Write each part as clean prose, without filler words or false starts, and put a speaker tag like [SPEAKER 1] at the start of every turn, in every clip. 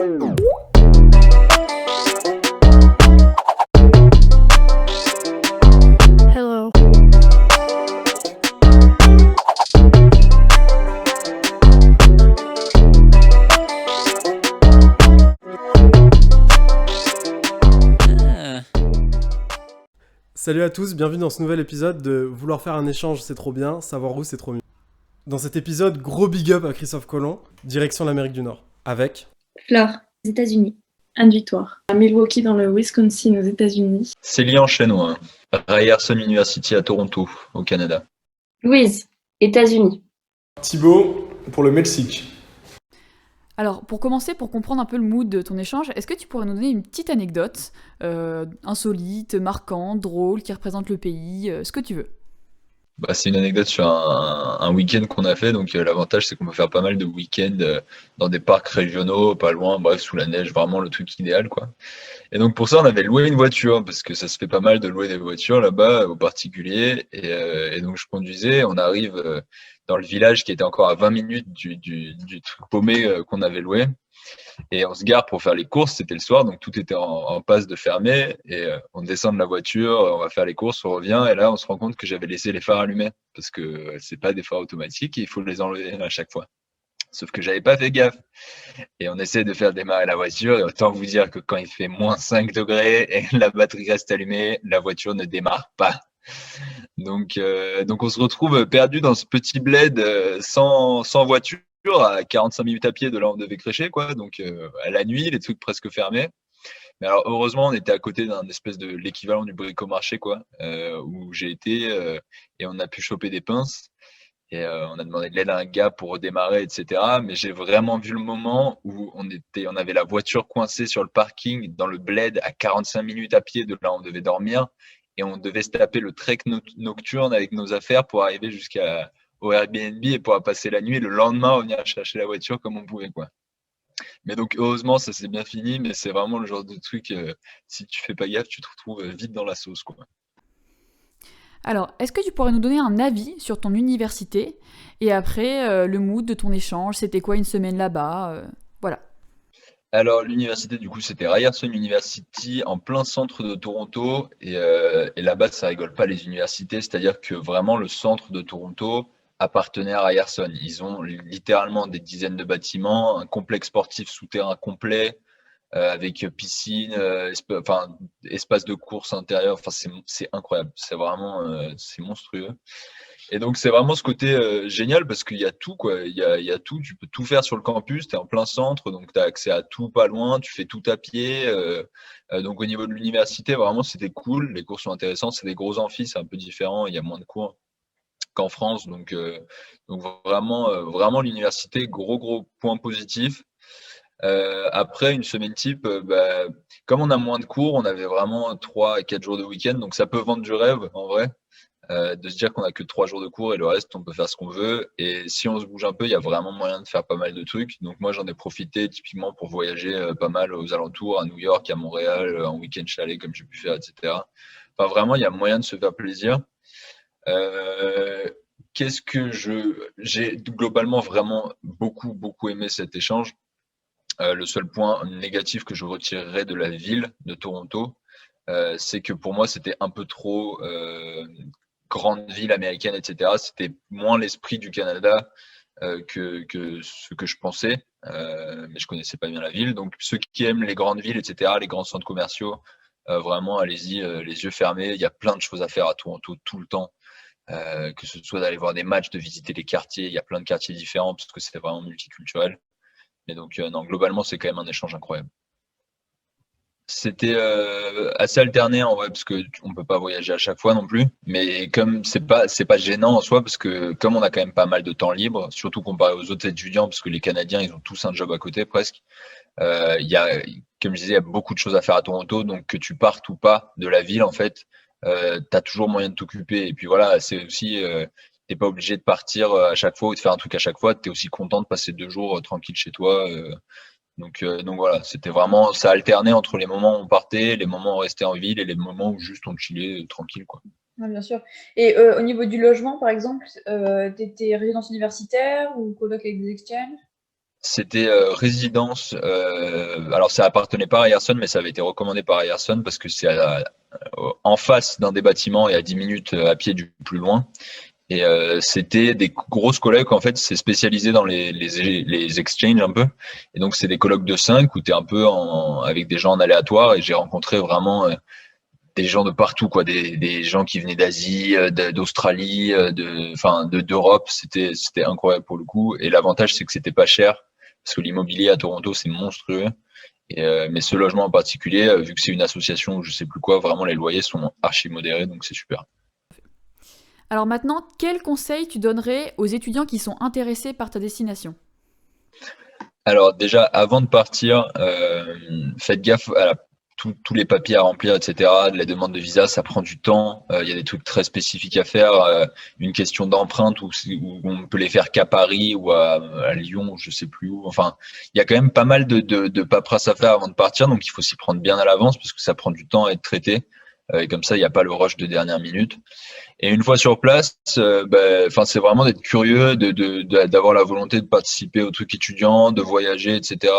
[SPEAKER 1] Hello.
[SPEAKER 2] Salut à tous, bienvenue dans ce nouvel épisode de Vouloir faire un échange c'est trop bien, savoir où c'est trop mieux. Dans cet épisode, gros big up à Christophe Colomb, direction l'Amérique du Nord, avec...
[SPEAKER 3] Flore, aux États-Unis. Anne Victoire. À Milwaukee, dans le Wisconsin, aux États-Unis.
[SPEAKER 4] Céline Chenois, Ryerson University à Toronto, au Canada.
[SPEAKER 5] Louise, États-Unis.
[SPEAKER 6] Thibaut, pour le Mexique.
[SPEAKER 7] Alors, pour commencer, pour comprendre un peu le mood de ton échange, est-ce que tu pourrais nous donner une petite anecdote, insolite, marquante, drôle, qui représente le pays, ce que tu veux?
[SPEAKER 4] C'est une anecdote sur un week-end qu'on a fait. Donc, l'avantage, c'est qu'on peut faire pas mal de week-ends dans des parcs régionaux, pas loin, bref, sous la neige, vraiment le truc idéal, quoi. Et donc, pour ça, on avait loué une voiture, parce que ça se fait pas mal de louer des voitures là-bas, aux particuliers. Et donc, je conduisais, on arrive dans le village qui était encore à 20 minutes du truc paumé qu'on avait loué. Et on se gare pour faire les courses, c'était le soir, donc tout était en passe de fermer. Et on descend de la voiture, on va faire les courses, on revient, et là on se rend compte que j'avais laissé les phares allumés, parce que c'est pas des phares automatiques, et il faut les enlever à chaque fois. Sauf que j'avais pas fait gaffe. Et on essaie de faire démarrer la voiture, et autant vous dire que quand il fait moins 5 degrés et la batterie reste allumée, la voiture ne démarre pas. Donc on se retrouve perdu dans ce petit bled sans voiture, à 45 minutes à pied de là où on devait crécher, quoi. Donc à la nuit, les trucs presque fermés. Mais alors heureusement, on était à côté d'un espèce de l'équivalent du bricomarché, quoi, où j'ai été et on a pu choper des pinces. Et on a demandé de l'aide à un gars pour redémarrer, etc. Mais j'ai vraiment vu le moment où on avait la voiture coincée sur le parking dans le bled à 45 minutes à pied de là où on devait dormir. Et on devait se taper le trek nocturne avec nos affaires pour arriver au Airbnb et pouvoir passer la nuit et le lendemain revenir chercher la voiture comme on pouvait, quoi. Mais donc heureusement ça s'est bien fini, mais c'est vraiment le genre de truc, si tu fais pas gaffe, tu te retrouves vite dans la sauce, quoi.
[SPEAKER 7] Alors, est-ce que tu pourrais nous donner un avis sur ton université, et après, le mood de ton échange, c'était quoi une semaine là-bas, voilà.
[SPEAKER 4] Alors l'université du coup c'était Ryerson University en plein centre de Toronto et là-bas ça rigole pas les universités, c'est-à-dire que vraiment le centre de Toronto appartenait à Ryerson. Ils ont littéralement des dizaines de bâtiments, un complexe sportif souterrain complet avec piscine, espace de course intérieur. Enfin c'est incroyable, c'est vraiment c'est monstrueux. Et donc c'est vraiment ce côté génial parce qu'il y a tout, quoi. Il y a tout, tu peux tout faire sur le campus, tu es en plein centre, donc tu as accès à tout pas loin, tu fais tout à pied. Donc au niveau de l'université, vraiment c'était cool, les cours sont intéressants, c'est des gros amphis, c'est un peu différent, il y a moins de cours qu'en France. Donc vraiment l'université, gros point positif. Après une semaine type, comme on a moins de cours, on avait vraiment 3 à 4 jours de week-end, donc ça peut vendre du rêve en vrai. De se dire qu'on a que 3 jours de cours et le reste, on peut faire ce qu'on veut. Et si on se bouge un peu, il y a vraiment moyen de faire pas mal de trucs. Donc moi, j'en ai profité typiquement pour voyager pas mal aux alentours, à New York, à Montréal, en week-end chalet comme j'ai pu faire, etc. Enfin, vraiment, il y a moyen de se faire plaisir. J'ai globalement vraiment beaucoup aimé cet échange. Le seul point négatif que je retirerais de la ville de Toronto, c'est que pour moi, c'était un peu trop grande ville américaine, etc. C'était moins l'esprit du Canada que ce que je pensais, mais je connaissais pas bien la ville. Donc ceux qui aiment les grandes villes, etc., les grands centres commerciaux, vraiment allez-y les yeux fermés. Il y a plein de choses à faire à Toronto tout le temps, que ce soit d'aller voir des matchs, de visiter les quartiers. Il y a plein de quartiers différents parce que c'est vraiment multiculturel. Et donc non, globalement, c'est quand même un échange incroyable. C'était assez alterné en vrai parce que on peut pas voyager à chaque fois non plus, mais comme c'est pas gênant en soi parce que comme on a quand même pas mal de temps libre, surtout comparé aux autres étudiants parce que les Canadiens ils ont tous un job à côté presque. Il y a, comme je disais, il y a beaucoup de choses à faire à Toronto, donc que tu partes ou pas de la ville en fait, t'as toujours moyen de t'occuper. Et puis voilà, c'est aussi t'es pas obligé de partir à chaque fois ou de faire un truc à chaque fois. T'es aussi content de passer 2 jours tranquille chez toi. Donc voilà, c'était vraiment, ça alternait entre les moments où on partait, les moments où on restait en ville et les moments où juste on chillait tranquille, quoi.
[SPEAKER 3] Ouais, bien sûr. Et au niveau du logement, par exemple, t'étais résidence universitaire ou coloc avec des exchanges?
[SPEAKER 4] C'était résidence. Alors, ça appartenait pas à Ryerson, mais ça avait été recommandé par Ryerson parce que c'est en face d'un des bâtiments et à 10 minutes à pied du plus loin. Et c'était des grosses colocs, en fait, c'est spécialisé dans les exchanges un peu. Et donc, c'est des colocs de 5 où tu es un peu avec des gens en aléatoire et j'ai rencontré vraiment des gens de partout, quoi, des gens qui venaient d'Asie, d'Australie, d'Europe. C'était incroyable pour le coup. Et l'avantage, c'est que c'était pas cher parce que l'immobilier à Toronto, c'est monstrueux. Mais ce logement en particulier, vu que c'est une association ou je sais plus quoi, vraiment les loyers sont archi modérés, donc c'est super.
[SPEAKER 7] Alors maintenant, quel conseil tu donnerais aux étudiants qui sont intéressés par ta destination?
[SPEAKER 4] Alors déjà, avant de partir, faites gaffe à tous les papiers à remplir, etc. La demande de visa, ça prend du temps. Il y a des trucs très spécifiques à faire. Une question d'empreinte où on peut les faire qu'à Paris ou à Lyon, je sais plus où. Enfin, il y a quand même pas mal de paperasse à faire avant de partir, donc il faut s'y prendre bien à l'avance parce que ça prend du temps à être traité. Et comme ça, il n'y a pas le rush de dernière minute. Et une fois sur place, c'est vraiment d'être curieux, d'avoir la volonté de participer au truc étudiant, de voyager, etc.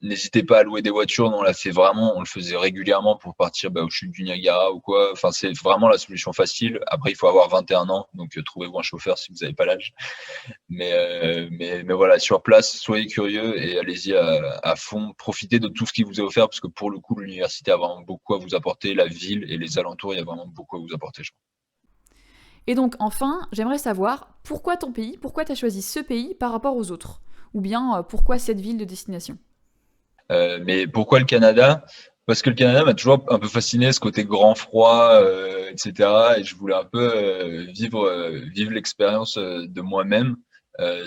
[SPEAKER 4] N'hésitez pas à louer des voitures. Nous, on l'a fait vraiment, on le faisait régulièrement pour partir aux chutes du Niagara ou quoi. Enfin, c'est vraiment la solution facile. Après, il faut avoir 21 ans, donc trouvez-vous un chauffeur si vous n'avez pas l'âge. Mais voilà, sur place, soyez curieux et allez-y à fond. Profitez de tout ce qui vous est offert parce que pour le coup, l'université a vraiment beaucoup à vous apporter. La ville et les alentours, il y a vraiment beaucoup à vous apporter, je crois.
[SPEAKER 7] Et donc enfin, j'aimerais savoir pourquoi ton pays, pourquoi tu as choisi ce pays par rapport aux autres? Ou bien pourquoi cette ville de destination?
[SPEAKER 4] Mais pourquoi le Canada? Parce que le Canada m'a toujours un peu fasciné, ce côté grand froid, etc. Et je voulais un peu vivre l'expérience de moi-même.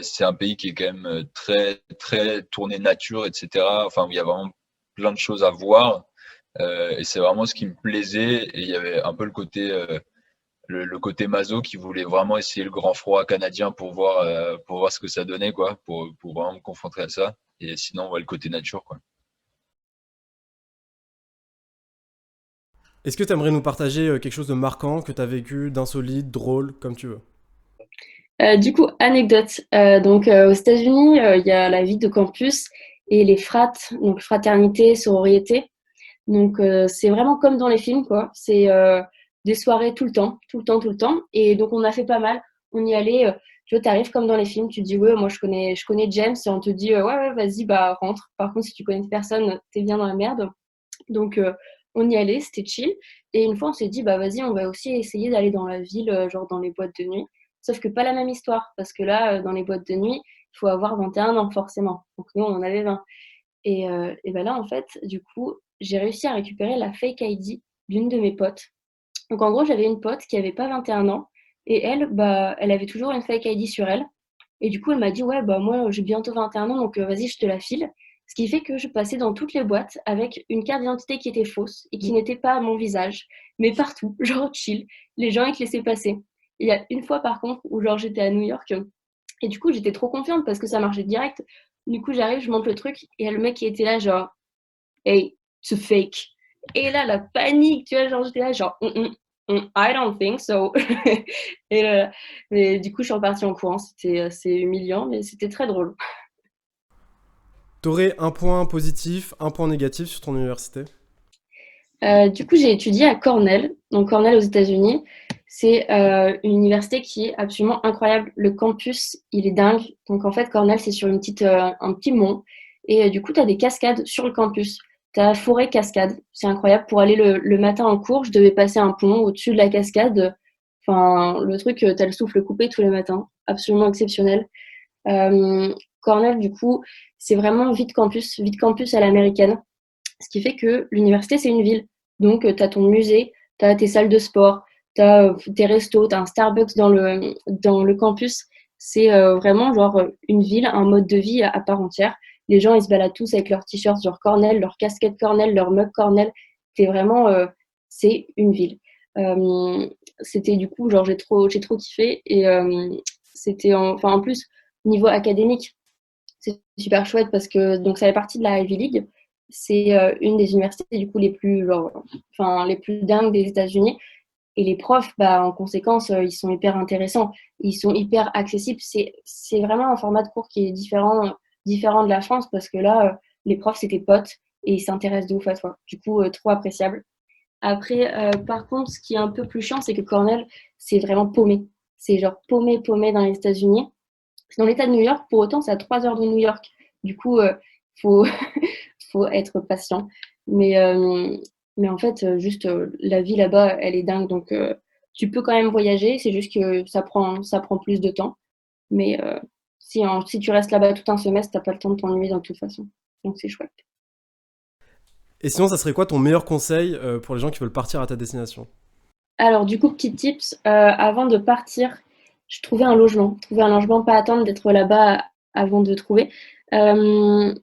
[SPEAKER 4] C'est un pays qui est quand même très très tourné nature, etc. Enfin, où il y a vraiment plein de choses à voir. Et c'est vraiment ce qui me plaisait. Et il y avait un peu le côté maso qui voulait vraiment essayer le grand froid canadien pour voir ce que ça donnait, quoi, pour vraiment me confronter à ça. Et sinon, le côté nature, quoi.
[SPEAKER 2] Est-ce que tu aimerais nous partager quelque chose de marquant que tu as vécu, d'insolite, drôle, comme tu veux?
[SPEAKER 3] Du coup, anecdote. Aux États-Unis, il y a la vie de campus et les frates, donc fraternité, sororité. C'est vraiment comme dans les films, quoi. C'est des soirées tout le temps, tout le temps, tout le temps. Et donc, on a fait pas mal. On y allait. Tu vois, t'arrives comme dans les films. Tu te dis, ouais, moi, je connais James. Et on te dit, ouais, vas-y, bah, rentre. Par contre, si tu connais personne, t'es bien dans la merde. Donc, on y allait, c'était chill. Et une fois, on s'est dit, bah, vas-y, on va aussi essayer d'aller dans la ville, genre dans les boîtes de nuit. Sauf que pas la même histoire. Parce que là, dans les boîtes de nuit, il faut avoir 21 ans, forcément. Donc, nous, on en avait 20. Et ben là, en fait, du coup, j'ai réussi à récupérer la fake ID d'une de mes potes. Donc, en gros, j'avais une pote qui avait pas 21 ans et elle, bah, elle avait toujours une fake ID sur elle. Et du coup, elle m'a dit, ouais, bah, moi, j'ai bientôt 21 ans, donc vas-y, je te la file. Ce qui fait que je passais dans toutes les boîtes avec une carte d'identité qui était fausse et qui n'était pas à mon visage, mais partout, genre chill. Les gens, ils te laissaient passer. Il y a une fois, par contre, où genre j'étais à New York et du coup, j'étais trop confiante parce que ça marchait direct. Du coup, j'arrive, je monte le truc et il y a le mec qui était là, genre, hey, it's a fake. Et là, la panique, tu vois, genre, j'étais là, genre, I don't think so. Mais du coup, je suis repartie en courant. C'était assez humiliant, mais c'était très drôle.
[SPEAKER 2] T'aurais un point positif, un point négatif sur ton université?
[SPEAKER 3] Du coup, j'ai étudié à Cornell, donc Cornell aux États-Unis. C'est une université qui est absolument incroyable. Le campus, il est dingue. Donc en fait, Cornell, c'est sur un petit mont. Et du coup, tu as des cascades sur le campus. Tu as forêt cascade. C'est incroyable. Pour aller le matin en cours, je devais passer un pont au-dessus de la cascade. Enfin, le truc, tu as le souffle coupé tous les matins. Absolument exceptionnel. Cornell, du coup, c'est vraiment vie de campus à l'américaine. Ce qui fait que l'université, c'est une ville. Donc, tu as ton musée, tu as tes salles de sport, tu as tes restos, tu as un Starbucks dans le campus. C'est vraiment genre une ville, un mode de vie à part entière. Les gens, ils se baladent tous avec leurs t-shirts, leur Cornell, leur casquette Cornell, leur mug Cornell. C'est une ville. C'était du coup, genre, j'ai trop kiffé. Et en plus, niveau académique, c'est super chouette parce que donc ça fait partie de la Ivy League. C'est une des universités du coup les plus dingues des États-Unis. Et les profs, bah, en conséquence, ils sont hyper intéressants, ils sont hyper accessibles. C'est vraiment un format de cours qui est différent de la France parce que là, les profs, c'est tes potes et ils s'intéressent de ouf à toi. Du coup, trop appréciable. Après, par contre, ce qui est un peu plus chiant, c'est que Cornell, c'est vraiment paumé. C'est genre paumé dans les États-Unis. C'est dans l'État de New York, pour autant, c'est à 3 heures de New York. Du coup, faut, faut être patient. Mais, euh, mais en fait, juste la vie là-bas, elle est dingue. Donc, tu peux quand même voyager. C'est juste que ça prend plus de temps. Mais si tu restes là-bas tout un semestre, t'as pas le temps de t'ennuyer de toute façon. Donc, c'est chouette.
[SPEAKER 2] Et sinon, ça serait quoi ton meilleur conseil pour les gens qui veulent partir à ta destination?
[SPEAKER 3] Alors, du coup, petit tips, avant de partir, je trouvais un logement. Trouver un logement, pas attendre d'être là-bas avant de trouver. Euh,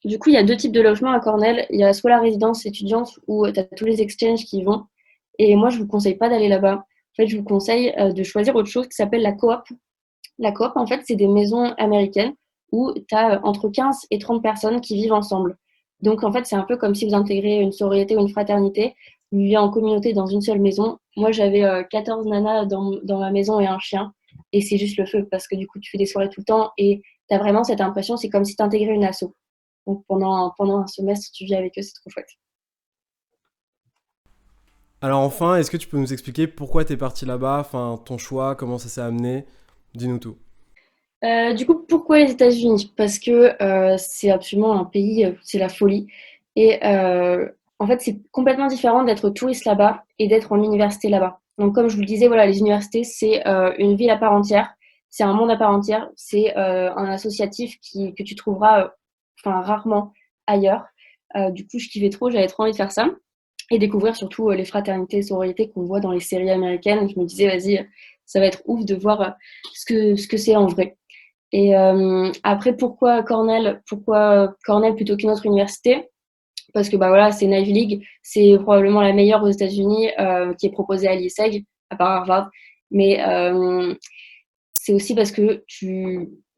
[SPEAKER 3] du coup, il y a 2 types de logements à Cornell. Il y a soit la résidence étudiante où tu as tous les exchanges qui y vont. Et moi, je vous conseille pas d'aller là-bas. En fait, je vous conseille de choisir autre chose qui s'appelle la coop. La coop, en fait, c'est des maisons américaines où tu as entre 15 et 30 personnes qui vivent ensemble. Donc, en fait, c'est un peu comme si vous intégrez une sororité ou une fraternité. Vous vivez en communauté dans une seule maison. Moi, j'avais 14 nanas dans ma maison et un chien. Et c'est juste le feu parce que du coup, tu fais des soirées tout le temps et tu as vraiment cette impression, c'est comme si tu intégrais une asso. Donc, pendant un semestre, tu vis avec eux, c'est trop chouette.
[SPEAKER 2] Alors enfin, est-ce que tu peux nous expliquer pourquoi t'es parti là-bas, enfin ton choix, comment ça s'est amené? Dis-nous tout.
[SPEAKER 3] Du coup, pourquoi les États-Unis? Parce que c'est absolument un pays, c'est la folie. Et en fait, c'est complètement différent d'être touriste là-bas et d'être en université là-bas. Donc, comme je vous le disais, voilà, les universités, c'est une ville à part entière, c'est un monde à part entière, c'est un associatif que tu trouveras enfin, rarement ailleurs. Du coup, je kiffais trop, j'avais trop envie de faire ça et découvrir surtout les fraternités et sororités qu'on voit dans les séries américaines. Je me disais, vas-y, ça va être ouf de voir ce que c'est en vrai. Et après, pourquoi Cornell plutôt qu'une autre université? Parce que bah voilà, c'est une Ivy League, c'est probablement la meilleure aux États-Unis qui est proposée à l'ISEG, à part Harvard. Mais c'est aussi parce que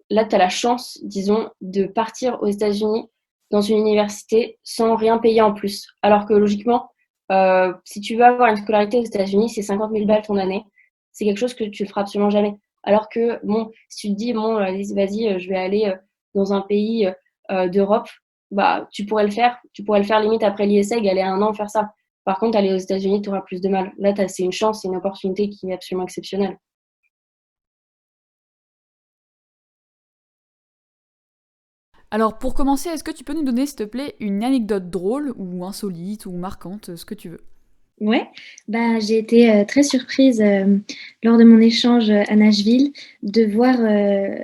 [SPEAKER 3] là, tu as la chance, disons, de partir aux États-Unis dans une université sans rien payer en plus. Alors que logiquement, si tu veux avoir une scolarité aux États-Unis, c'est 50 000 balles ton année. C'est quelque chose que tu ne feras absolument jamais. Alors que, bon, si tu te dis, bon, vas-y, je vais aller dans un pays d'Europe, bah, tu pourrais le faire. Tu pourrais le faire limite après l'ISEG, aller 1 an faire ça. Par contre, aller aux États-Unis, tu auras plus de mal. Là, c'est une chance, c'est une opportunité qui est absolument exceptionnelle.
[SPEAKER 7] Alors pour commencer, est-ce que tu peux nous donner, s'il te plaît, une anecdote drôle ou insolite ou marquante, ce que tu veux?
[SPEAKER 5] Ouais, bah, j'ai été très surprise lors de mon échange à Nashville de voir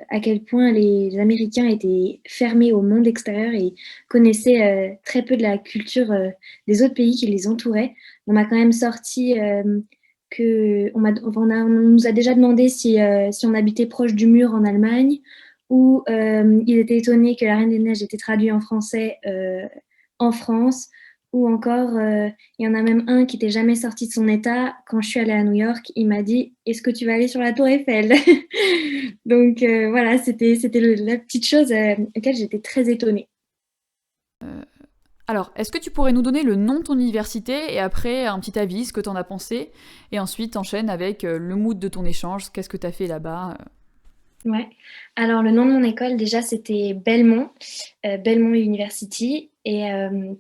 [SPEAKER 5] à quel point les Américains étaient fermés au monde extérieur et connaissaient très peu de la culture des autres pays qui les entouraient. On m'a quand même sorti on nous a déjà demandé si on habitait proche du mur en Allemagne ou ils étaient étonnés que La Reine des Neiges était traduite en français en France. Ou encore, il y en a même un qui n'était jamais sorti de son état. Quand je suis allée à New York, il m'a dit: Est-ce que tu vas aller sur la Tour Eiffel? Donc voilà, c'était la petite chose auquel j'étais très étonnée.
[SPEAKER 7] Alors, est-ce que tu pourrais nous donner le nom de ton université et après un petit avis, ce que t'en as pensé, et ensuite enchaîne avec le mood de ton échange, qu'est-ce que t'as fait là-bas?
[SPEAKER 5] Ouais. Alors, le nom de mon école, déjà, c'était Belmont, Belmont University. Et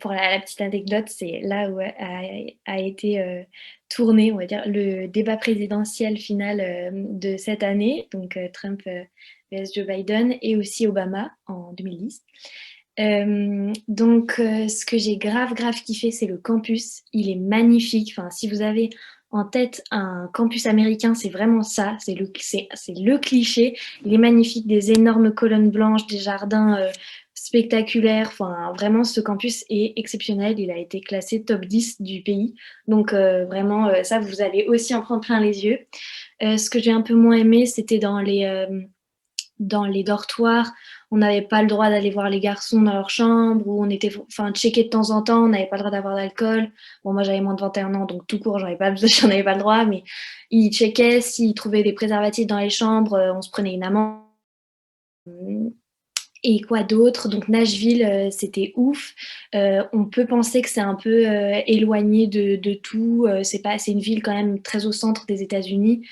[SPEAKER 5] pour la petite anecdote, c'est là où a été tourné, on va dire, le débat présidentiel final de cette année, donc Trump vs Joe Biden, et aussi Obama en 2010. Donc, ce que j'ai grave kiffé, c'est le campus. Il est magnifique. Enfin, si vous avez en tête un campus américain, c'est vraiment ça. C'est le cliché. Il est magnifique, des énormes colonnes blanches, des jardins spectaculaires. Enfin, vraiment, ce campus est exceptionnel. Il a été classé top 10 du pays. Donc, vraiment, ça, vous allez aussi en prendre plein les yeux. Ce que j'ai un peu moins aimé, c'était dans les dortoirs. On n'avait pas le droit d'aller voir les garçons dans leur chambre, ou on était checké de temps en temps, on n'avait pas le droit d'avoir d'alcool. Bon, moi j'avais moins de 21 ans, donc tout court, j'en avais pas le droit, mais ils checkaient s'ils trouvaient des préservatifs dans les chambres, on se prenait une amende. Et quoi d'autre? Donc Nashville, c'était ouf. On peut penser que c'est un peu éloigné de tout. C'est une ville quand même très au centre des États-Unis.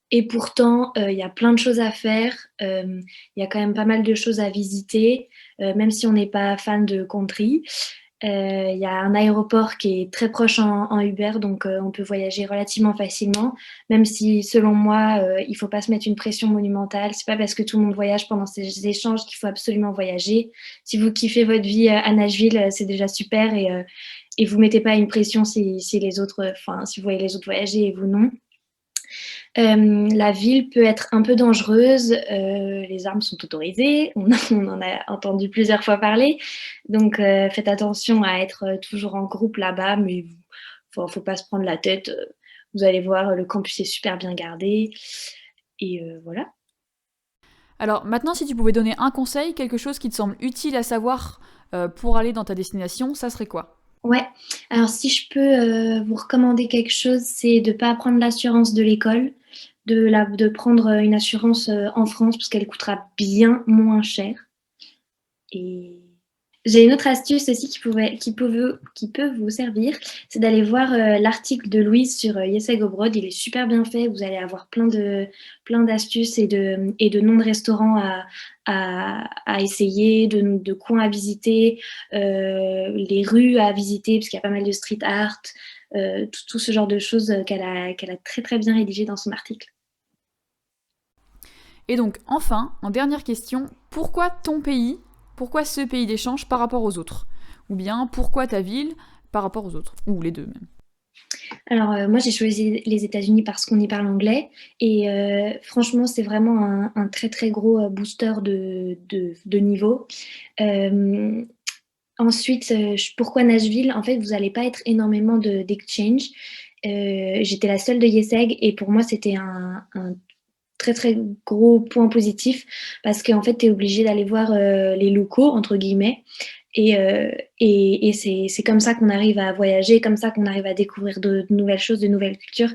[SPEAKER 5] Et pourtant, il y a plein de choses à faire. Il y a quand même pas mal de choses à visiter, même si on n'est pas fan de country. Il y a un aéroport qui est très proche en Uber, donc on peut voyager relativement facilement, même si selon moi, il ne faut pas se mettre une pression monumentale. C'est pas parce que tout le monde voyage pendant ces échanges qu'il faut absolument voyager. Si vous kiffez votre vie à Nashville, c'est déjà super et vous mettez pas une pression si les autres, si vous voyez les autres voyager et vous non. La ville peut être un peu dangereuse, les armes sont autorisées, on en a entendu plusieurs fois parler, donc faites attention à être toujours en groupe là-bas, mais faut pas se prendre la tête, vous allez voir, le campus est super bien gardé, et voilà.
[SPEAKER 7] Alors maintenant, si tu pouvais donner un conseil, quelque chose qui te semble utile à savoir pour aller dans ta destination, ça serait quoi?
[SPEAKER 5] Ouais, alors si je peux vous recommander quelque chose, c'est de ne pas prendre l'assurance de l'école, de prendre une assurance en France parce qu'elle coûtera bien moins cher. Et j'ai une autre astuce aussi qui peut vous servir, c'est d'aller voir l'article de Louise sur Yeseg Abroad. Il est super bien fait. Vous allez avoir plein d'astuces et de noms de restaurants à essayer, de coins à visiter, les rues à visiter, parce qu'il y a pas mal de street art, tout ce genre de choses qu'elle a très très bien rédigé dans son article.
[SPEAKER 7] Et donc, enfin, en dernière question, pourquoi ton pays? Pourquoi ce pays d'échange par rapport aux autres? Ou bien, pourquoi ta ville par rapport aux autres? Ou les deux même.
[SPEAKER 5] Alors, moi, j'ai choisi les États-Unis parce qu'on y parle anglais. Et franchement, c'est vraiment un très, très gros booster de niveau. Ensuite, pourquoi Nashville? En fait, vous n'allez pas être énormément d'exchange. J'étais la seule de Yeseg et pour moi, c'était un très très gros point positif parce qu'en fait tu es obligé d'aller voir les locaux entre guillemets et c'est comme ça qu'on arrive à voyager, comme ça qu'on arrive à découvrir de nouvelles choses, de nouvelles cultures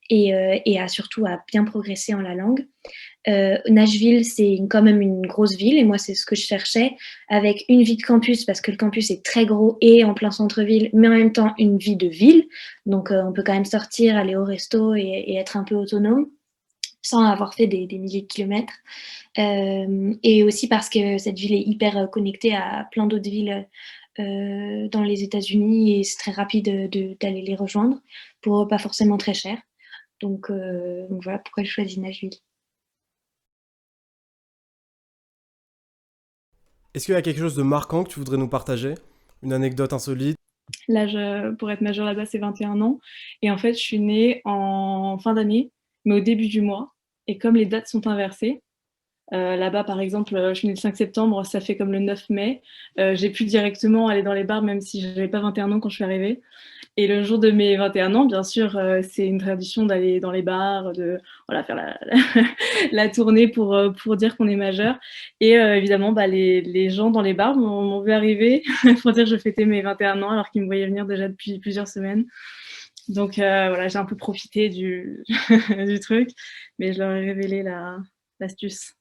[SPEAKER 5] et surtout à bien progresser en la langue. Nashville, c'est quand même une grosse ville et moi c'est ce que je cherchais avec une vie de campus parce que le campus est très gros et en plein centre-ville mais en même temps une vie de ville, donc on peut quand même sortir, aller au resto et être un peu autonome sans avoir fait des milliers de kilomètres. Et aussi parce que cette ville est hyper connectée à plein d'autres villes dans les États-Unis et c'est très rapide d'aller les rejoindre pour pas forcément très cher. Donc voilà pourquoi je choisis Nashville.
[SPEAKER 2] Est-ce qu'il y a quelque chose de marquant que tu voudrais nous partager? Une anecdote insolite?
[SPEAKER 1] L'âge pour être majeur là-bas, c'est 21 ans. Et en fait, je suis née en fin d'année, mais au début du mois. Et comme les dates sont inversées, là-bas, par exemple, je suis née le 5 septembre, ça fait comme le 9 mai. J'ai pu directement aller dans les bars, même si je n'avais pas 21 ans quand je suis arrivée. Et le jour de mes 21 ans, bien sûr, c'est une tradition d'aller dans les bars, de faire la tournée pour dire qu'on est majeur. Et évidemment, les gens dans les bars m'ont vu arriver pour dire que je fêtais mes 21 ans alors qu'ils me voyaient venir déjà depuis plusieurs semaines. Donc j'ai un peu profité du, du truc, mais je leur ai révélé l'astuce.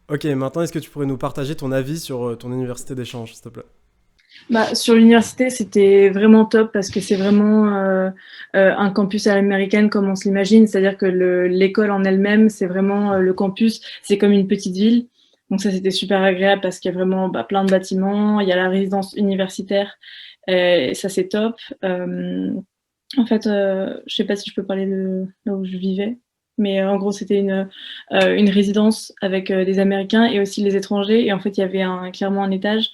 [SPEAKER 2] Ok, maintenant est-ce que tu pourrais nous partager ton avis sur ton université d'échange, s'il te plaît?
[SPEAKER 1] Sur l'université, c'était vraiment top parce que c'est vraiment un campus à l'américaine comme on se l'imagine, c'est-à-dire que l'école en elle-même, c'est vraiment le campus, c'est comme une petite ville. Donc ça, c'était super agréable parce qu'il y a vraiment plein de bâtiments, il y a la résidence universitaire, et ça c'est top. En fait, je sais pas si je peux parler de là où je vivais, mais en gros, c'était une résidence avec des Américains et aussi les étrangers. Et en fait, il y avait clairement un étage,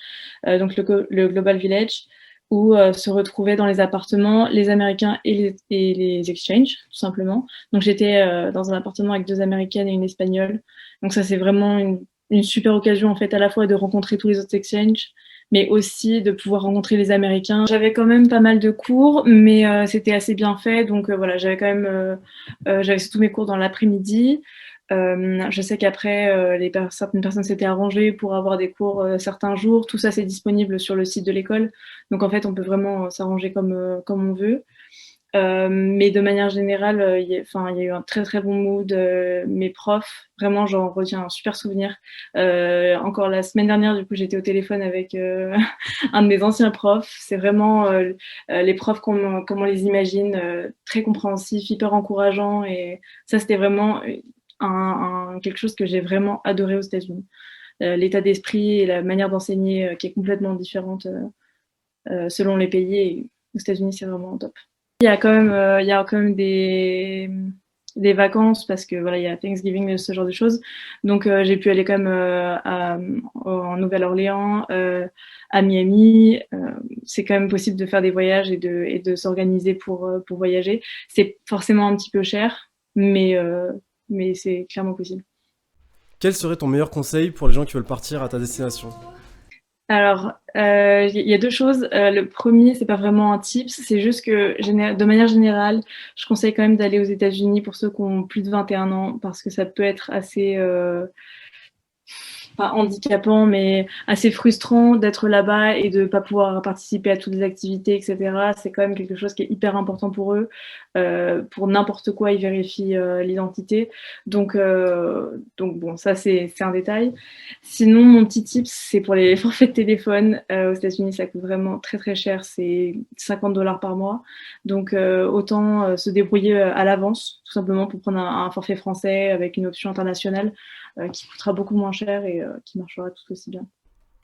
[SPEAKER 1] donc le Global Village, où se retrouvaient dans les appartements les Américains et les exchanges, tout simplement. Donc j'étais dans un appartement avec 2 Américaines et une Espagnole. Donc ça, c'est vraiment une super occasion, en fait, à la fois de rencontrer tous les autres exchanges, mais aussi de pouvoir rencontrer les Américains. J'avais quand même pas mal de cours, mais c'était assez bien fait. Donc voilà, j'avais quand même j'avais tous mes cours dans l'après-midi. Je sais qu'après, certaines personnes s'étaient arrangées pour avoir des cours certains jours. Tout ça, c'est disponible sur le site de l'école. Donc en fait, on peut vraiment s'arranger comme on veut. Mais de manière générale, il y a eu un très très bon mood. Mes profs, vraiment, j'en retiens un super souvenir. Encore la semaine dernière, du coup, j'étais au téléphone avec un de mes anciens profs. C'est vraiment les profs comme on les imagine, très compréhensifs, hyper encourageants. Et ça, c'était vraiment quelque chose que j'ai vraiment adoré aux États-Unis. L'état d'esprit et la manière d'enseigner qui est complètement différente selon les pays. Et aux États-Unis, c'est vraiment top. Il y a quand même des vacances parce que voilà, il y a Thanksgiving, ce genre de choses. Donc j'ai pu aller quand même en Nouvelle-Orléans, à Miami. C'est quand même possible de faire des voyages et de s'organiser pour voyager. C'est forcément un petit peu cher, mais c'est clairement possible.
[SPEAKER 2] Quel serait ton meilleur conseil pour les gens qui veulent partir à ta destination?
[SPEAKER 1] Alors, il y a deux choses. Le premier, c'est pas vraiment un tips, c'est juste que de manière générale, je conseille quand même d'aller aux États-Unis pour ceux qui ont plus de 21 ans, parce que ça peut être assez pas handicapant, mais assez frustrant d'être là-bas et de pas pouvoir participer à toutes les activités, etc. C'est quand même quelque chose qui est hyper important pour eux. Pour n'importe quoi, ils vérifient l'identité. Donc bon, ça c'est un détail. Sinon, mon petit tip, c'est pour les forfaits de téléphone. Aux États-Unis, ça coûte vraiment très très cher. C'est $50 par mois. Donc autant se débrouiller à l'avance, tout simplement pour prendre un forfait français avec une option internationale qui coûtera beaucoup moins cher et qui marchera tout aussi bien.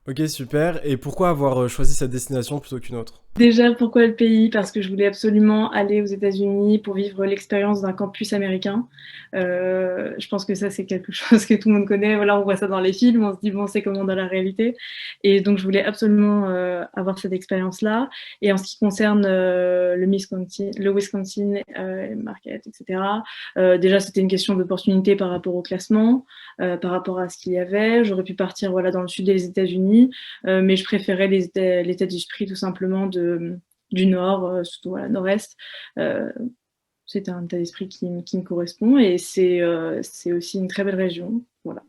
[SPEAKER 2] Ok, super. Et pourquoi avoir choisi cette destination plutôt qu'une autre?
[SPEAKER 1] Déjà, pourquoi le pays? Parce que je voulais absolument aller aux États-Unis pour vivre l'expérience d'un campus américain. Je pense que ça, c'est quelque chose que tout le monde connaît. Voilà, on voit ça dans les films, on se dit, bon, c'est comment dans la réalité. Et donc, je voulais absolument avoir cette expérience-là. Et en ce qui concerne le Wisconsin Market, etc., déjà, c'était une question d'opportunité par rapport au classement, par rapport à ce qu'il y avait. J'aurais pu partir voilà, dans le sud des États-Unis, mais je préférais l'état d'esprit tout simplement du nord, surtout voilà, nord-est. C'est un état d'esprit qui me correspond et c'est aussi une très belle région. Voilà.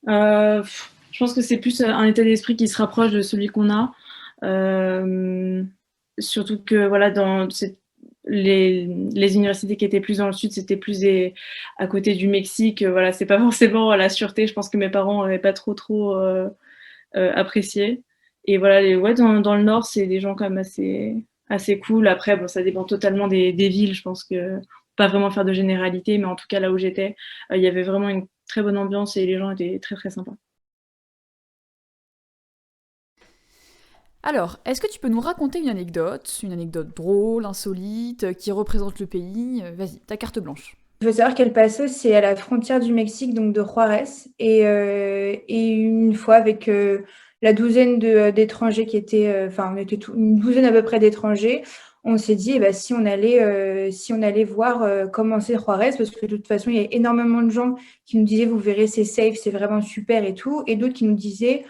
[SPEAKER 1] Je pense que c'est plus un état d'esprit qui se rapproche de celui qu'on a. Surtout que voilà, dans les universités qui étaient plus dans le sud, c'était plus à côté du Mexique. Voilà, c'est pas forcément la sûreté. Je pense que mes parents n'avaient pas trop apprécié. Et voilà, dans le nord, c'est des gens quand même assez cool. Après, bon, ça dépend totalement des villes. Je pense que pas vraiment faire de généralité, mais en tout cas là où j'étais, il y avait vraiment une très bonne ambiance et les gens étaient très très sympas.
[SPEAKER 7] Alors, est-ce que tu peux nous raconter une anecdote drôle, insolite, qui représente le pays? Vas-y, ta carte blanche.
[SPEAKER 8] Il faut savoir qu'El Paso, c'est à la frontière du Mexique, donc de Juarez. Et une fois, avec la douzaine d'étrangers qui étaient, on était une douzaine à peu près d'étrangers, on s'est dit, eh ben, si on allait voir comment c'est Juarez, parce que de toute façon, il y a énormément de gens qui nous disaient, vous verrez, c'est safe, c'est vraiment super et tout, et d'autres qui nous disaient,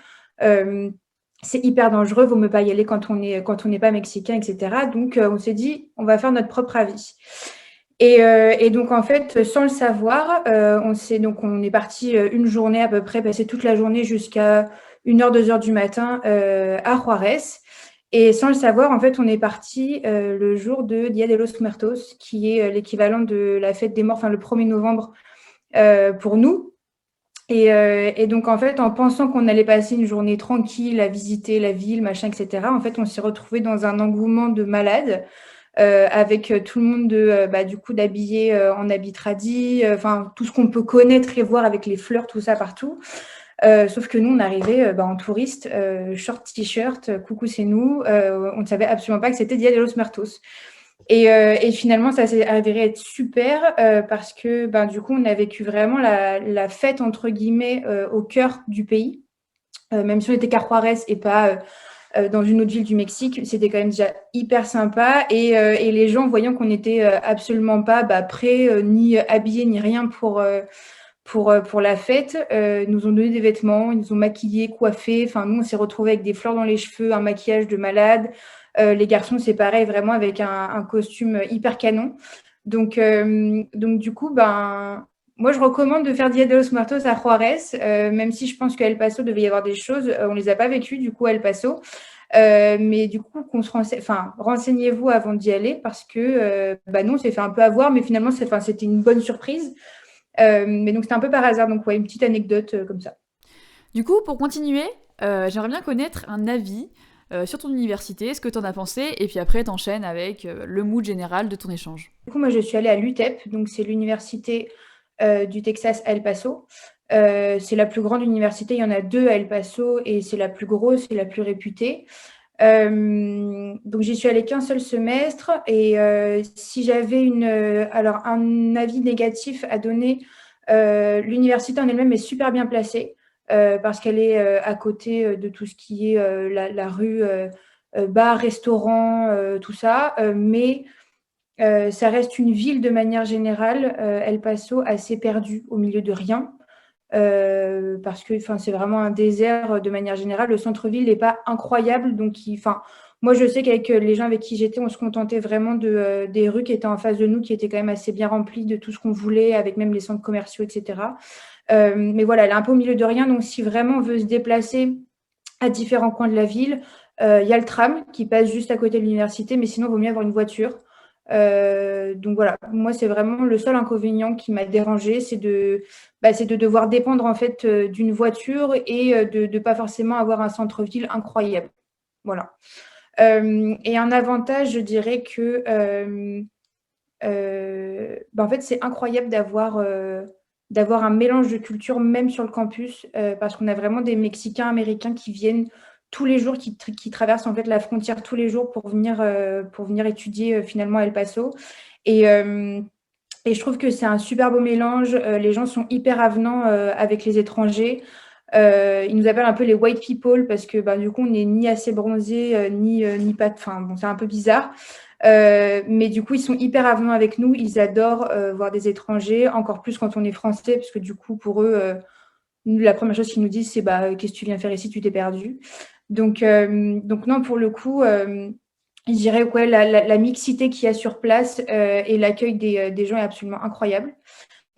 [SPEAKER 8] c'est hyper dangereux, vaut mieux pas y aller quand on n'est pas mexicain, etc. Donc, on s'est dit, on va faire notre propre avis. Et donc, en fait, sans le savoir, on est parti une journée à peu près, passer toute la journée jusqu'à 1h, 2h du matin à Juarez. Et sans le savoir, en fait, on est parti le jour de Dia de los Muertos, qui est l'équivalent de la fête des morts, enfin le 1er novembre pour nous. Et donc, en fait, en pensant qu'on allait passer une journée tranquille à visiter la ville, machin, etc., en fait, on s'est retrouvés dans un engouement de malades. Avec tout le monde du coup d'habillé en habit tradi, tout ce qu'on peut connaître et voir avec les fleurs, tout ça partout. Sauf que nous, on arrivait en touriste, short t-shirt, coucou c'est nous. On ne savait absolument pas que c'était Dia de los Muertos. Et finalement, ça s'est avéré être super parce que du coup, on a vécu vraiment la fête entre guillemets au cœur du pays, même si on était qu'à Juarez et pas dans une autre ville du Mexique, c'était quand même déjà hyper sympa. Et les gens, voyant qu'on n'était absolument pas prêts, ni habillés, ni rien pour la fête, nous ont donné des vêtements, ils nous ont maquillés, coiffés. Enfin, nous, on s'est retrouvés avec des fleurs dans les cheveux, un maquillage de malade. Les garçons, c'est pareil, vraiment avec un costume hyper canon. Donc du coup, moi, je recommande de faire Dia de los Muertos à Juarez, même si je pense qu'à El Paso devait y avoir des choses. On ne les a pas vécues, du coup, à El Paso. Mais du coup, renseignez-vous avant d'y aller parce que nous, on s'est fait un peu avoir, mais finalement, c'était une bonne surprise. Mais donc, c'était un peu par hasard. Donc, ouais, une petite anecdote comme ça.
[SPEAKER 7] Du coup, pour continuer, j'aimerais bien connaître un avis sur ton université, ce que t'en as pensé, et puis après, t'enchaînes avec le mood général de ton échange.
[SPEAKER 8] Du coup, moi, je suis allée à l'UTEP, donc c'est l'université du Texas à El Paso. C'est la plus grande université, il y en a 2 à El Paso, et c'est la plus grosse et la plus réputée. Donc, j'y suis allée qu'un seul semestre, et si j'avais un avis négatif à donner, l'université en elle-même est super bien placée. Parce qu'elle est à côté de tout ce qui est la rue, bar, restaurant, tout ça. Mais ça reste une ville de manière générale, El Paso, assez perdue au milieu de rien. Parce que c'est vraiment un désert de manière générale. Le centre-ville n'est pas incroyable. Donc, moi, je sais qu'avec les gens avec qui j'étais, on se contentait vraiment des rues qui étaient en face de nous, qui étaient quand même assez bien remplies de tout ce qu'on voulait, avec même les centres commerciaux, etc. Mais voilà, elle est un peu au milieu de rien. Donc, si vraiment on veut se déplacer à différents coins de la ville, il y a le tram qui passe juste à côté de l'université, mais sinon, il vaut mieux avoir une voiture. Donc voilà, moi, c'est vraiment le seul inconvénient qui m'a dérangée, c'est de devoir dépendre en fait d'une voiture et de ne pas forcément avoir un centre-ville incroyable. Voilà. Et un avantage, je dirais que en fait, c'est incroyable d'avoir un mélange de cultures, même sur le campus, parce qu'on a vraiment des Mexicains américains qui viennent tous les jours, qui traversent en fait la frontière tous les jours pour venir étudier finalement à El Paso. Et je trouve que c'est un super beau mélange. Les gens sont hyper avenants avec les étrangers. Ils nous appellent un peu les white people parce que du coup, on n'est ni assez bronzé, ni pas. Enfin, bon, c'est un peu bizarre. Mais du coup, ils sont hyper avenants avec nous. Ils adorent voir des étrangers, encore plus quand on est français, parce que du coup, pour eux, la première chose qu'ils nous disent, c'est qu'est-ce que tu viens faire ici, tu t'es perdu. Donc non, pour le coup, je dirais que la mixité qu'il y a sur place et l'accueil des gens est absolument incroyable.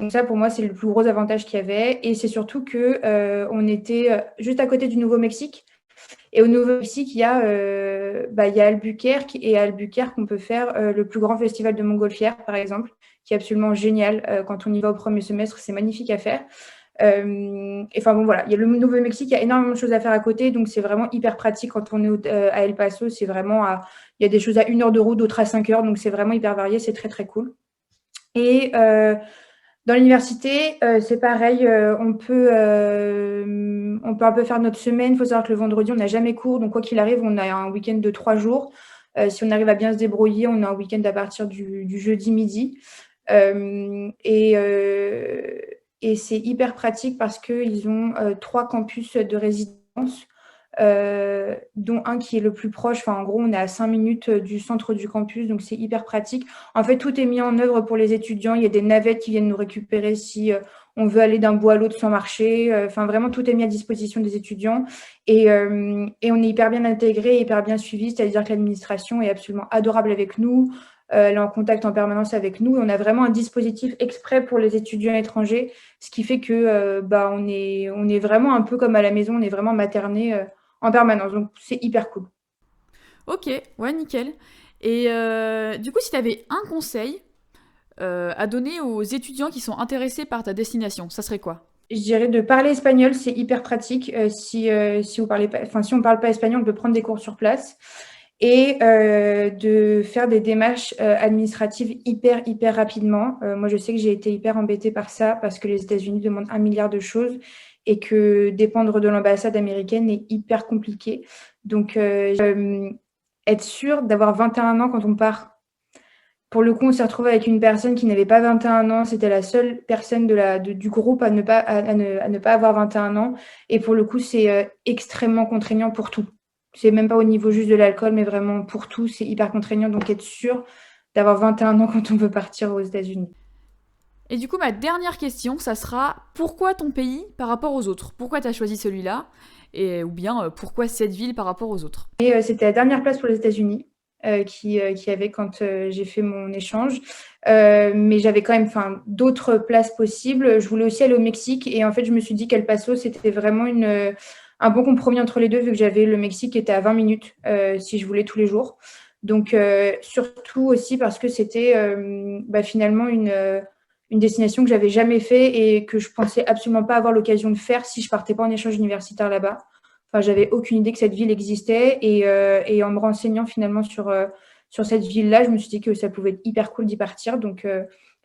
[SPEAKER 8] Donc ça, pour moi, c'est le plus gros avantage qu'il y avait. Et c'est surtout qu'on était juste à côté du Nouveau-Mexique. Et au Nouveau-Mexique, il y a Albuquerque. Et à Albuquerque, on peut faire le plus grand festival de montgolfière, par exemple, qui est absolument génial. Quand on y va au premier semestre, c'est magnifique à faire. Bon, voilà, il y a le Nouveau-Mexique, il y a énormément de choses à faire à côté. Donc, c'est vraiment hyper pratique quand on est à El Paso. C'est vraiment il y a des choses à 1 heure de route, d'autres à 5 heures. Donc, c'est vraiment hyper varié. C'est très, très cool. Et dans l'université, c'est pareil, on peut un peu faire notre semaine. Il faut savoir que le vendredi, on n'a jamais cours. Donc, quoi qu'il arrive, on a un week-end de 3 jours. Si on arrive à bien se débrouiller, on a un week-end à partir du jeudi midi. Et c'est hyper pratique parce qu'ils ont 3 campus de résidence, dont un qui est le plus proche. En gros, on est à 5 minutes du centre du campus, donc c'est hyper pratique. En fait, tout est mis en œuvre pour les étudiants. Il y a des navettes qui viennent nous récupérer si on veut aller d'un bout à l'autre sans marcher. Vraiment, tout est mis à disposition des étudiants. Et on est hyper bien intégré, hyper bien suivi, c'est-à-dire que l'administration est absolument adorable avec nous. Elle est en contact en permanence avec nous. Et on a vraiment un dispositif exprès pour les étudiants étrangers, ce qui fait que on est vraiment un peu comme à la maison, on est vraiment materné en permanence. Donc, c'est hyper cool.
[SPEAKER 7] Ok, ouais, nickel. Et du coup, si tu avais un conseil à donner aux étudiants qui sont intéressés par ta destination, ça serait quoi ?
[SPEAKER 8] Je dirais de parler espagnol, c'est hyper pratique. Si on parle pas espagnol, on peut prendre des cours sur place. Et de faire des démarches administratives hyper rapidement. Moi, je sais que j'ai été hyper embêtée par ça parce que les États-Unis demandent 1 milliard de choses et que dépendre de l'ambassade américaine est hyper compliqué. Donc, être sûr d'avoir 21 ans quand on part. Pour le coup, on s'est retrouvé avec une personne qui n'avait pas 21 ans. C'était la seule personne du groupe à ne pas avoir 21 ans. Et pour le coup, c'est extrêmement contraignant pour tout. C'est même pas au niveau juste de l'alcool, mais vraiment pour tout, c'est hyper contraignant. Donc, être sûr d'avoir 21 ans quand on veut partir aux États-Unis.
[SPEAKER 7] Et du coup, ma dernière question, ça sera pourquoi ton pays par rapport aux autres ? Pourquoi tu as choisi celui-là ? Ou bien pourquoi cette ville par rapport aux autres ?
[SPEAKER 8] Et c'était la dernière place pour les États-Unis qui y avait quand j'ai fait mon échange. Mais j'avais quand même d'autres places possibles. Je voulais aussi aller au Mexique. Et en fait, je me suis dit qu'El Paso, c'était vraiment un bon compromis entre les deux, vu que j'avais le Mexique qui était à 20 minutes si je voulais tous les jours. Donc, surtout aussi parce que c'était finalement une destination que j'avais jamais fait et que je pensais absolument pas avoir l'occasion de faire si je partais pas en échange universitaire là-bas. Enfin, j'avais aucune idée que cette ville existait et en me renseignant finalement sur cette ville-là, je me suis dit que ça pouvait être hyper cool d'y partir. Donc,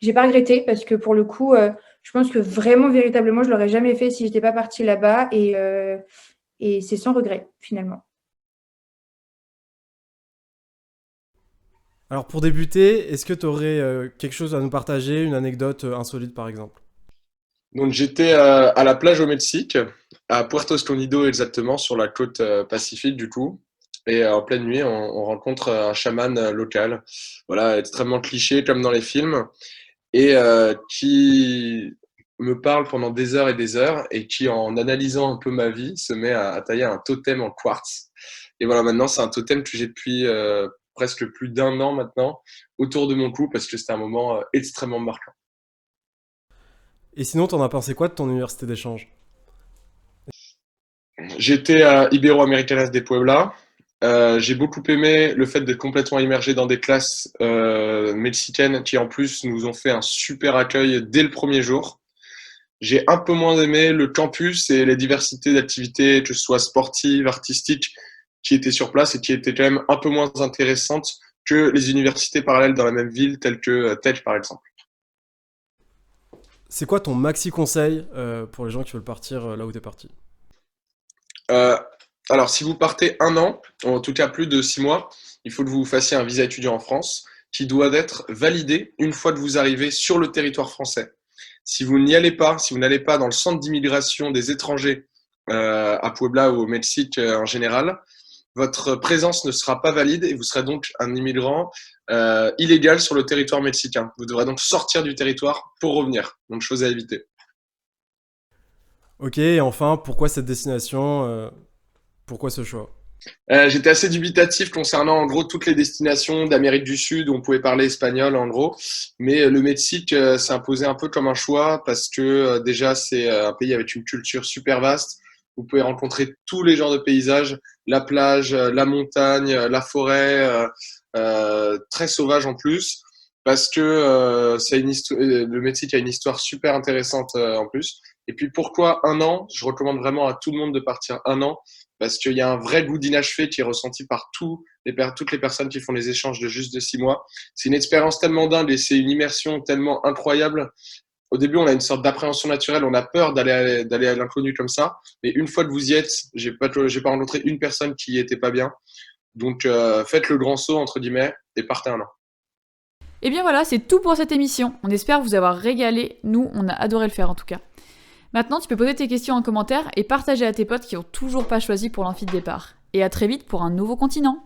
[SPEAKER 8] j'ai pas regretté parce que pour le coup, je pense que vraiment, véritablement, je l'aurais jamais fait si j'étais pas partie là-bas et c'est sans regret finalement.
[SPEAKER 2] Alors pour débuter, est-ce que tu aurais quelque chose à nous partager, une anecdote insolite par exemple?
[SPEAKER 6] Donc j'étais à la plage au Mexique, à Puerto Escondido exactement, sur la côte pacifique du coup. Et en pleine nuit, on rencontre un chaman local, voilà, extrêmement cliché comme dans les films, et qui me parle pendant des heures et qui, en analysant un peu ma vie, se met à tailler un totem en quartz. Et voilà, maintenant c'est un totem que j'ai depuis presque plus d'1 an maintenant autour de mon cou parce que c'était un moment extrêmement marquant.
[SPEAKER 2] Et sinon, t'en as pensé quoi de ton université d'échange?
[SPEAKER 6] J'étais à Ibero-Americanas de Puebla. J'ai beaucoup aimé le fait d'être complètement immergé dans des classes mexicaines qui en plus nous ont fait un super accueil dès le premier jour. J'ai un peu moins aimé le campus et les diversités d'activités, que ce soit sportives, artistiques, qui étaient sur place et qui étaient quand même un peu moins intéressantes que les universités parallèles dans la même ville, telles que Tech par exemple.
[SPEAKER 2] C'est quoi ton maxi conseil pour les gens qui veulent partir là où t'es parti?
[SPEAKER 6] Alors, si vous partez 1 an, en tout cas plus de 6 mois, il faut que vous fassiez un visa étudiant en France qui doit être validé une fois que vous arrivez sur le territoire français. Si vous n'y allez pas, si vous n'allez pas dans le centre d'immigration des étrangers à Puebla ou au Mexique en général, votre présence ne sera pas valide et vous serez donc un immigrant illégal sur le territoire mexicain. Vous devrez donc sortir du territoire pour revenir. Donc, chose à éviter.
[SPEAKER 2] Ok, et enfin, pourquoi cette destination pourquoi ce choix?
[SPEAKER 6] J'étais assez dubitatif concernant en gros toutes les destinations d'Amérique du Sud où on pouvait parler espagnol en gros, mais le Mexique s'est imposé un peu comme un choix parce que déjà c'est un pays avec une culture super vaste. Vous pouvez rencontrer tous les genres de paysages, la plage, la montagne, la forêt, très sauvage en plus, parce que le Mexique a une histoire super intéressante en plus. Et puis pourquoi 1 an? Je recommande vraiment à tout le monde de partir 1 an parce qu'il y a un vrai goût d'inachevé qui est ressenti par toutes les personnes qui font les échanges de juste de 6 mois. C'est une expérience tellement dingue et c'est une immersion tellement incroyable. Au début, on a une sorte d'appréhension naturelle, on a peur d'aller à l'inconnu comme ça. Mais une fois que vous y êtes, j'ai pas rencontré une personne qui y était pas bien. Donc, faites le grand saut, entre guillemets, et partez 1 an.
[SPEAKER 7] Et bien voilà, c'est tout pour cette émission. On espère vous avoir régalé. Nous, on a adoré le faire en tout cas. Maintenant, tu peux poser tes questions en commentaire et partager à tes potes qui ont toujours pas choisi pour l'amphi de départ. Et à très vite pour un nouveau continent.